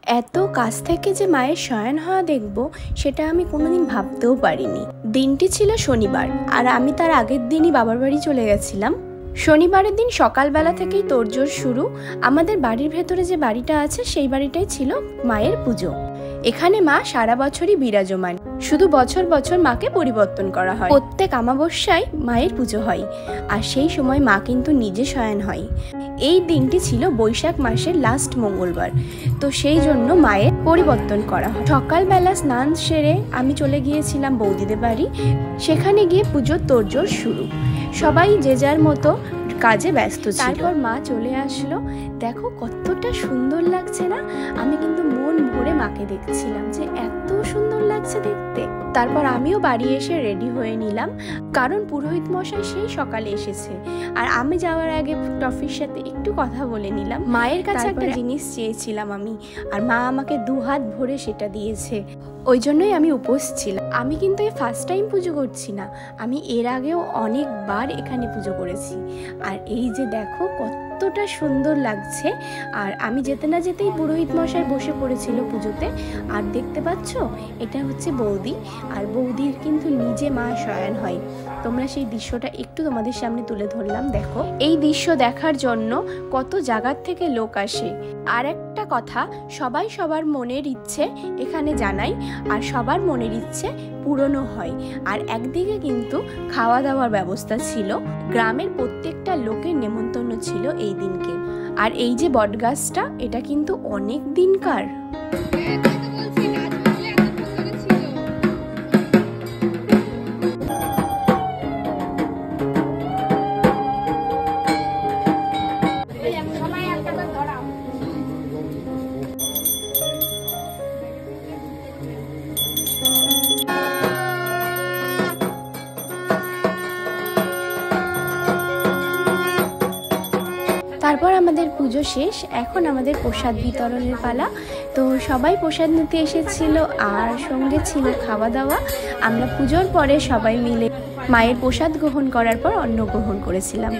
এত কাছ থেকে যে মায়ের শয়ন হওয়া দেখব সেটা আমি কোনোদিন ভাবতেও পারিনি। দিনটি ছিল শনিবার, আর আমি তার আগের দিনই বাবার বাড়ি চলে গেছিলাম। শনিবারের দিন সকালবেলা থেকেই তোড়জোড় শুরু। আমাদের বাড়ির ভেতরে যে বাড়িটা আছে সেই বাড়িটাই ছিল মায়ের পুজো। এখানে মা সারা বছরই বিরাজমান, শুধু বছর বছর মাকে পরিবর্তন করা হয়। প্রত্যেক অমাবস্যায় মায়ের পুজো হয়, আর সেই সময় মা কিন্তু নিজে শয়ন হয়। এই দিনটি ছিল বৈশাখ মাসের লাস্ট মঙ্গলবার, তো সেই জন্য মায়ের পরিবর্তন করা হয়। সকালবেলা স্নান সেরে আমি চলে গিয়েছিলাম বৌদিদের বাড়ি। সেখানে গিয়ে পুজোর তোড়জোড় শুরু, সবাই যে যার মতো কাজে ব্যস্ত ছিল। তারপর মা চলে আসলো। দেখো কতটা সুন্দর লাগছে না? আমি কিন্তু মন ভরে মাকে দেখছিলাম যে এত সুন্দর লাগছে দেখতে। তারপর আমিও বাড়ি এসে রেডি হয়ে নিলাম, কারণ পুরোহিত মশাই সেই সকালে এসেছে। আর আমি যাওয়ার আগে টফির সাথে একটু কথা বলে নিলাম। মায়ের কাছে একটা জিনিস চেয়েছিলাম আমি, আর মা আমাকে দুহাত ভরে সেটা দিয়েছে। ওই জন্যই আমি উপোস ছিলাম। আমি কিন্তু এই ফার্স্ট টাইম পুজো করছি না, আমি এর আগেও অনেকবার এখানে পুজো করেছি। আর এই যে দেখো কতটা সুন্দর লাগছে। আর আমি যেতে না যেতেই পুরোহিত মশাই বসে পড়েছিল পুজোতে। আর দেখতে পাচ্ছ, এটা হচ্ছে বৌদি, আর বৌদির কিন্তু নিজে মা শয়ন হয়। তোমরা সেই দৃশ্যটা একটু তোমাদের সামনে তুলে ধরলাম। দেখো এই দৃশ্য দেখার জন্য কত জায়গার থেকে লোক আসে। আর একটা কথা, সবাই সবার মনের ইচ্ছে এখানে জানায়, আর সবার মনের ইচ্ছে পূরণও হয়। আর একদিকে কিন্তু খাওয়া দাওয়ার ব্যবস্থা ছিল, গ্রামের প্রত্যেকটা লোকের নেমন্তন্ন ছিল এই দিনকে। আর এই যে বটগাছটা, এটা কিন্তু অনেক দিনকার। তারপর আমাদের পুজো শেষ, এখন আমাদের প্রসাদ বিতরণের পালা। তো সবাই প্রসাদ নিতে এসেছিল, আর সঙ্গে ছিল খাওয়া দাওয়া। আমরা পুজোর পরে সবাই মিলে মায়ের প্রসাদ গ্রহণ করার পর অন্ন গ্রহণ করেছিলাম।